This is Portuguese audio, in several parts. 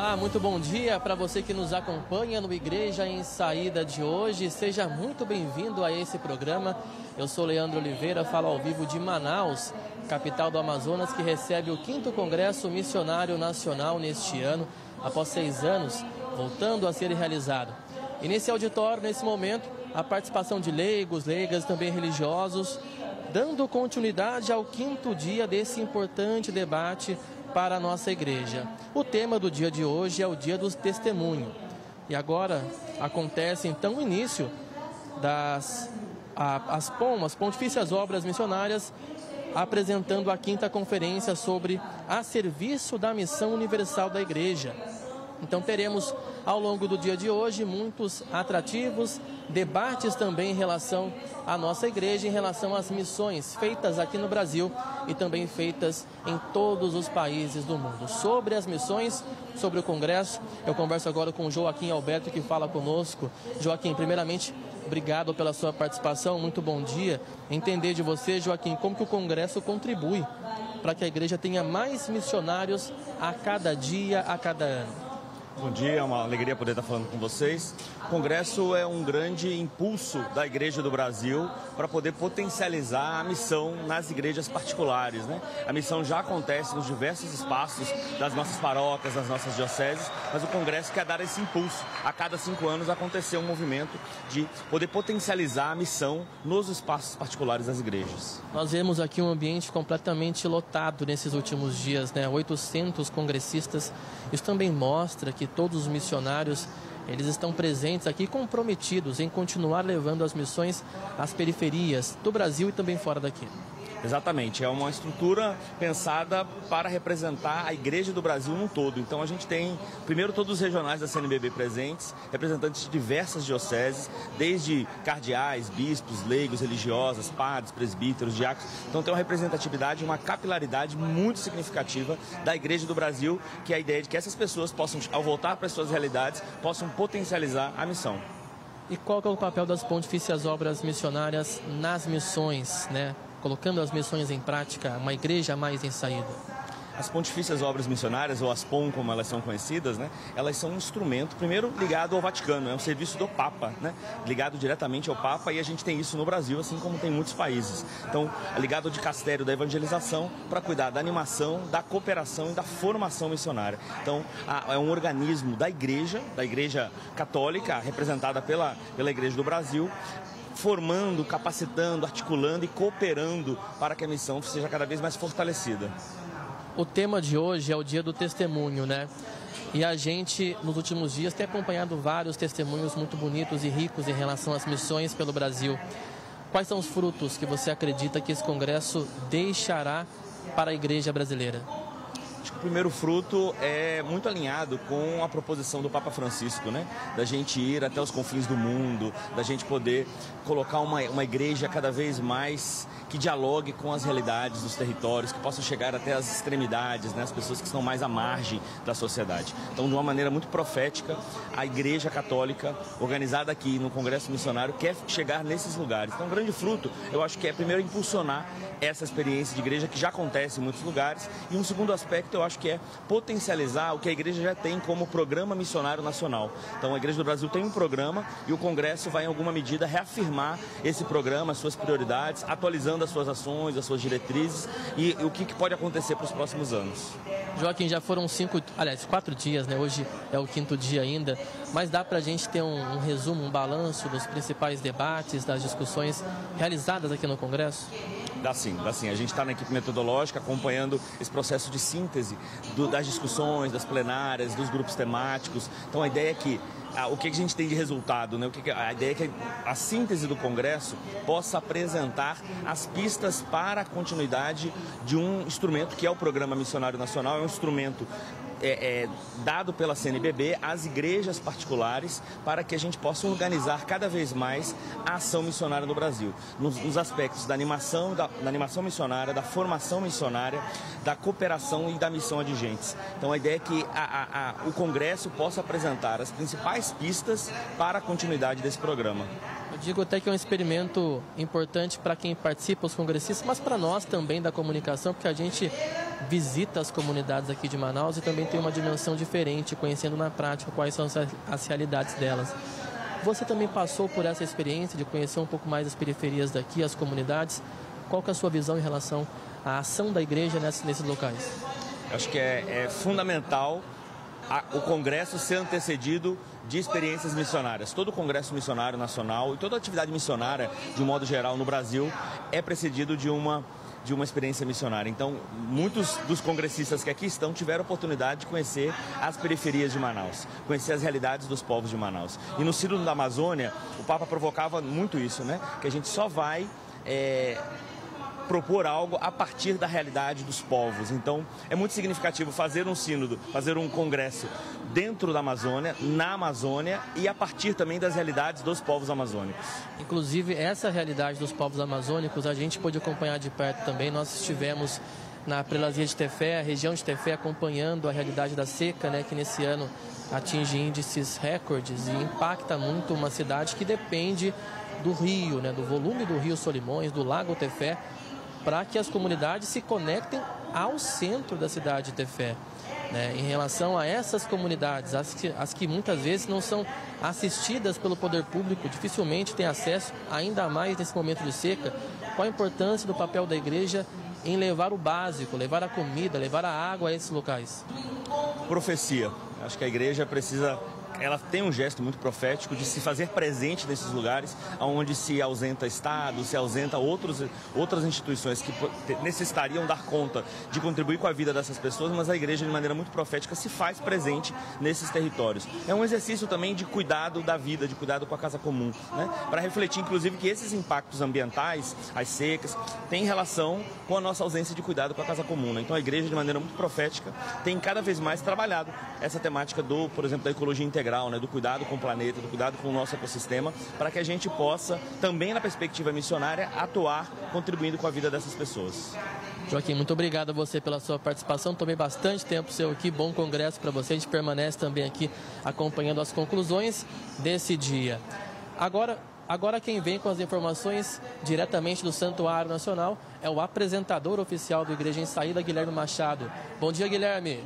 Olá, muito bom dia para você que nos acompanha no Igreja em Saída de hoje. Seja muito bem-vindo a esse programa. Eu sou Leandro Oliveira, falo ao vivo de Manaus, capital do Amazonas, que recebe o 5º Congresso Missionário Nacional neste ano, após 6 anos, voltando a ser realizado. E nesse auditório, nesse momento, a participação de leigos, leigas, também religiosos, dando continuidade ao 5º dia desse importante debate para a nossa igreja. O tema do dia de hoje é o Dia do Testemunho. E agora acontece então o início das as Pontifícias Obras Missionárias, apresentando a 5ª conferência sobre a serviço da missão universal da igreja. Então teremos ao longo do dia de hoje muitos atrativos, debates também em relação à nossa igreja, em relação às missões feitas aqui no Brasil e também feitas em todos os países do mundo. Sobre as missões, sobre o Congresso, eu converso agora com o Joaquim Alberto, que fala conosco. Joaquim, primeiramente, obrigado pela sua participação, muito bom dia. Entender de você, Joaquim, como que o Congresso contribui para que a igreja tenha mais missionários a cada dia, a cada ano. Bom dia, é uma alegria poder estar falando com vocês. O Congresso é um grande impulso da Igreja do Brasil para poder potencializar a missão nas igrejas particulares, né? A missão já acontece nos diversos espaços das nossas paróquias, das nossas dioceses, mas o Congresso quer dar esse impulso. A cada 5 anos aconteceu um movimento de poder potencializar a missão nos espaços particulares das igrejas. Nós vemos aqui um ambiente completamente lotado nesses últimos dias, né? 800 congressistas. Isso também mostra que todos os missionários, eles estão presentes aqui, comprometidos em continuar levando as missões às periferias do Brasil e também fora daqui. Exatamente, é uma estrutura pensada para representar a Igreja do Brasil num todo. Então a gente tem, primeiro, todos os regionais da CNBB presentes, representantes de diversas dioceses, desde cardeais, bispos, leigos, religiosas, padres, presbíteros, diáconos. Então tem uma representatividade, uma capilaridade muito significativa da Igreja do Brasil, que é a ideia de que essas pessoas possam, ao voltar para as suas realidades, possam potencializar a missão. E qual que é o papel das Pontifícias Obras Missionárias nas missões, né? Colocando as missões em prática, uma igreja mais em saída? As Pontifícias Obras Missionárias, ou as POM, como elas são conhecidas, né, elas são um instrumento, primeiro, ligado ao Vaticano, é um serviço do Papa, né, ligado diretamente ao Papa, e a gente tem isso no Brasil, assim como tem em muitos países. Então, é ligado ao dicastério da evangelização para cuidar da animação, da cooperação e da formação missionária. Então, é um organismo da Igreja Católica, representada pela Igreja do Brasil, formando, capacitando, articulando e cooperando para que a missão seja cada vez mais fortalecida. O tema de hoje é o Dia do Testemunho, né? E a gente, nos últimos dias, tem acompanhado vários testemunhos muito bonitos e ricos em relação às missões pelo Brasil. Quais são os frutos que você acredita que esse congresso deixará para a igreja brasileira? Acho que o primeiro fruto é muito alinhado com a proposição do Papa Francisco, né? Da gente ir até os confins do mundo, da gente poder colocar uma igreja cada vez mais que dialogue com as realidades dos territórios, que possam chegar até as extremidades, né? As pessoas que estão mais à margem da sociedade. Então, de uma maneira muito profética, a Igreja Católica, organizada aqui no Congresso Missionário, quer chegar nesses lugares. Então, um grande fruto, eu acho que é primeiro impulsionar essa experiência de igreja que já acontece em muitos lugares, e um segundo aspecto eu acho que é potencializar o que a igreja já tem como Programa Missionário Nacional. Então a Igreja do Brasil tem um programa e o Congresso vai em alguma medida reafirmar esse programa, as suas prioridades, atualizando as suas ações, as suas diretrizes e o que pode acontecer para os próximos anos. Joaquim, já foram 4 dias, né? Hoje é o 5º dia ainda, mas dá para a gente ter um resumo, um balanço dos principais debates, das discussões realizadas aqui no Congresso? Dá sim. A gente está na equipe metodológica acompanhando esse processo de síntese das discussões, das plenárias, dos grupos temáticos. Então a ideia é que o que a gente tem de resultado, né? A ideia é que a síntese do Congresso possa apresentar as pistas para a continuidade de um instrumento que é o Programa Missionário Nacional, é um instrumento dado pela CNBB às igrejas particulares para que a gente possa organizar cada vez mais a ação missionária no Brasil, nos aspectos da animação missionária, da formação missionária, da cooperação e da missão adigentes. Então a ideia é que o Congresso possa apresentar as principais pistas para a continuidade desse programa. Eu digo até que é um experimento importante para quem participa, os congressistas, mas para nós também da comunicação, porque a gente visita as comunidades aqui de Manaus e também tem uma dimensão diferente, conhecendo na prática quais são as realidades delas. Você também passou por essa experiência de conhecer um pouco mais as periferias daqui, as comunidades. Qual que é a sua visão em relação à ação da igreja nesses locais? Acho que é fundamental o Congresso ser antecedido de experiências missionárias. Todo o Congresso Missionário Nacional e toda atividade missionária, de um modo geral, no Brasil, é precedido de uma experiência missionária. Então, muitos dos congressistas que aqui estão tiveram a oportunidade de conhecer as periferias de Manaus, conhecer as realidades dos povos de Manaus. E no Sínodo da Amazônia, o Papa provocava muito isso, né? Que a gente só vai propor algo a partir da realidade dos povos. Então, é muito significativo fazer um sínodo, fazer um congresso dentro da Amazônia, na Amazônia e a partir também das realidades dos povos amazônicos. Inclusive, essa realidade dos povos amazônicos a gente pôde acompanhar de perto também. Nós estivemos na Prelazia de Tefé, a região de Tefé, acompanhando a realidade da seca, né, que nesse ano atinge índices recordes e impacta muito uma cidade que depende do rio, né, do volume do rio Solimões, do lago Tefé, para que as comunidades se conectem ao centro da cidade de Tefé. Né? Em relação a essas comunidades, as que muitas vezes não são assistidas pelo poder público, dificilmente têm acesso, ainda mais nesse momento de seca, qual a importância do papel da igreja em levar o básico, levar a comida, levar a água a esses locais? Profecia. Acho que a igreja precisa... Ela tem um gesto muito profético de se fazer presente nesses lugares onde se ausenta Estado, se ausenta outras instituições que necessitariam dar conta de contribuir com a vida dessas pessoas, mas a igreja, de maneira muito profética, se faz presente nesses territórios. É um exercício também de cuidado da vida, de cuidado com a casa comum, né? Para refletir, inclusive, que esses impactos ambientais, as secas, têm relação com a nossa ausência de cuidado com a casa comum, né? Então a igreja, de maneira muito profética, tem cada vez mais trabalhado essa temática por exemplo, da ecologia integral, né, do cuidado com o planeta, do cuidado com o nosso ecossistema, para que a gente possa, também na perspectiva missionária, atuar contribuindo com a vida dessas pessoas. Joaquim, muito obrigado a você pela sua participação. Tomei bastante tempo seu aqui, bom congresso para você. A gente permanece também aqui acompanhando as conclusões desse dia. Agora quem vem com as informações diretamente do Santuário Nacional é o apresentador oficial do Igreja em Saída, Guilherme Machado. Bom dia, Guilherme.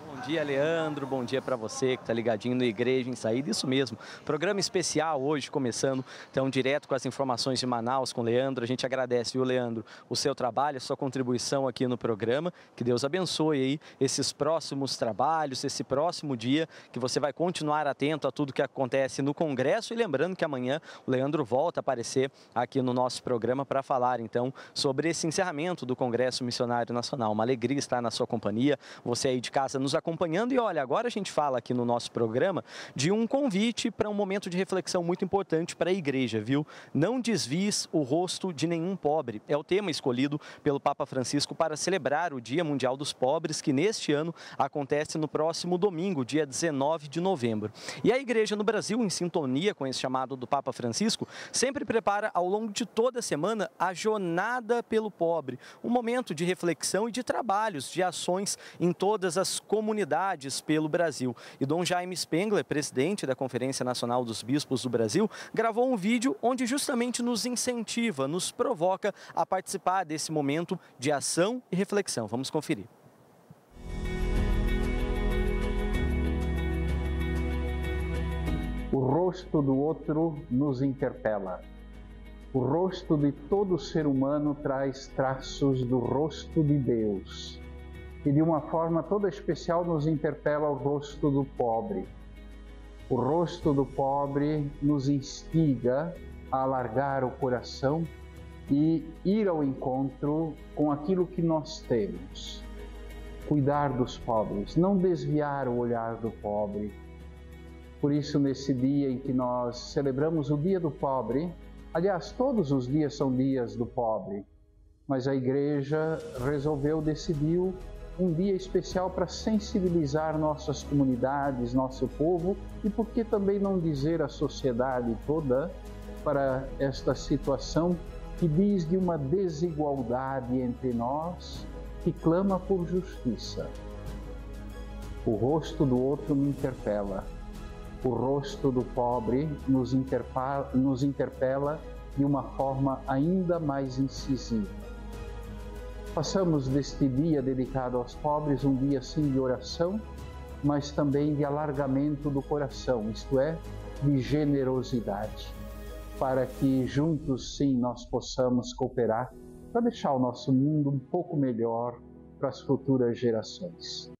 Bom dia, Leandro. Bom dia para você que está ligadinho no Igreja em Saída. Isso mesmo. Programa especial hoje, começando, então, direto com as informações de Manaus com o Leandro. A gente agradece, viu, Leandro, o seu trabalho, a sua contribuição aqui no programa. Que Deus abençoe aí esses próximos trabalhos, esse próximo dia, que você vai continuar atento a tudo que acontece no Congresso. E lembrando que amanhã o Leandro volta a aparecer aqui no nosso programa para falar, então, sobre esse encerramento do Congresso Missionário Nacional. Uma alegria estar na sua companhia, você aí de casa nos acompanhando. E olha, agora a gente fala aqui no nosso programa de um convite para um momento de reflexão muito importante para a igreja, viu? Não desvies o rosto de nenhum pobre. É o tema escolhido pelo Papa Francisco para celebrar o Dia Mundial dos Pobres, que neste ano acontece no próximo domingo, dia 19 de novembro. E a igreja no Brasil, em sintonia com esse chamado do Papa Francisco, sempre prepara ao longo de toda a semana a Jornada pelo Pobre, um momento de reflexão e de trabalhos, de ações em todas as comunidades pelo Brasil. E Dom Jaime Spengler, presidente da Conferência Nacional dos Bispos do Brasil, gravou um vídeo onde justamente nos incentiva, nos provoca a participar desse momento de ação e reflexão. Vamos conferir. O rosto do outro nos interpela. O rosto de todo ser humano traz traços do rosto de Deus. E de uma forma toda especial nos interpela o rosto do pobre. O rosto do pobre nos instiga a alargar o coração e ir ao encontro com aquilo que nós temos. Cuidar dos pobres, não desviar o olhar do pobre. Por isso, nesse dia em que nós celebramos o Dia do Pobre, aliás, todos os dias são dias do pobre, mas a Igreja decidiu um dia especial para sensibilizar nossas comunidades, nosso povo e, por que também não dizer, a sociedade toda para esta situação que diz de uma desigualdade entre nós, que clama por justiça. O rosto do outro me interpela. O rosto do pobre nos interpela de uma forma ainda mais incisiva. Façamos deste dia dedicado aos pobres um dia sim de oração, mas também de alargamento do coração, isto é, de generosidade, para que juntos sim nós possamos cooperar para deixar o nosso mundo um pouco melhor para as futuras gerações.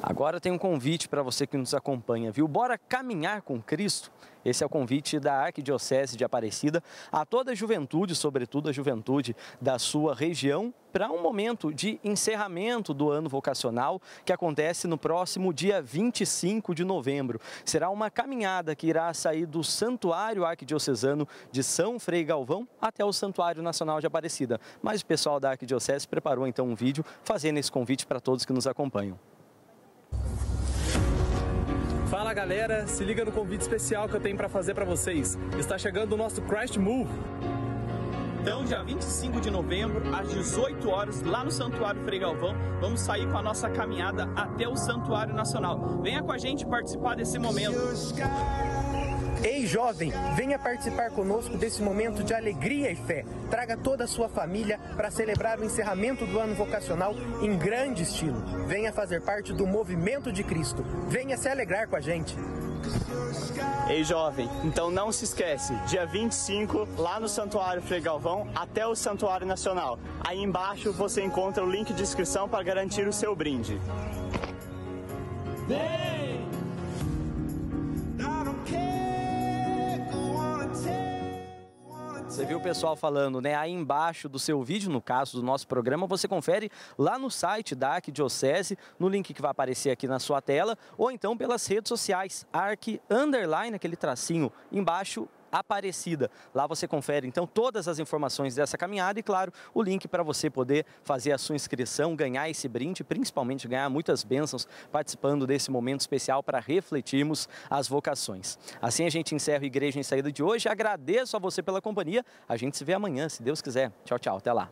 Agora tem um convite para você que nos acompanha, viu? Bora caminhar com Cristo? Esse é o convite da Arquidiocese de Aparecida a toda a juventude, sobretudo a juventude da sua região, para um momento de encerramento do ano vocacional que acontece no próximo dia 25 de novembro. Será uma caminhada que irá sair do Santuário Arquidiocesano de São Frei Galvão até o Santuário Nacional de Aparecida. Mas o pessoal da Arquidiocese preparou então um vídeo fazendo esse convite para todos que nos acompanham. Fala galera, se liga no convite especial que eu tenho para fazer para vocês. Está chegando o nosso Christ Move. Então, dia 25 de novembro, às 18 horas, lá no Santuário Frei Galvão, vamos sair com a nossa caminhada até o Santuário Nacional. Venha com a gente participar desse momento. Ei, jovem, venha participar conosco desse momento de alegria e fé. Traga toda a sua família para celebrar o encerramento do ano vocacional em grande estilo. Venha fazer parte do movimento de Cristo. Venha se alegrar com a gente. Ei, jovem, então não se esquece, dia 25, lá no Santuário Frei Galvão, até o Santuário Nacional. Aí embaixo você encontra o link de inscrição para garantir o seu brinde. Vem! Você viu o pessoal falando, né? Aí embaixo do seu vídeo, no caso do nosso programa, você confere lá no site da Arquidiocese, no link que vai aparecer aqui na sua tela, ou então pelas redes sociais, Arqui_, aquele tracinho embaixo, Aparecida. Lá você confere então todas as informações dessa caminhada e, claro, o link para você poder fazer a sua inscrição, ganhar esse brinde, principalmente ganhar muitas bênçãos participando desse momento especial para refletirmos as vocações. Assim a gente encerra a Igreja em Saída de hoje. Agradeço a você pela companhia. A gente se vê amanhã, se Deus quiser. Tchau, tchau. Até lá.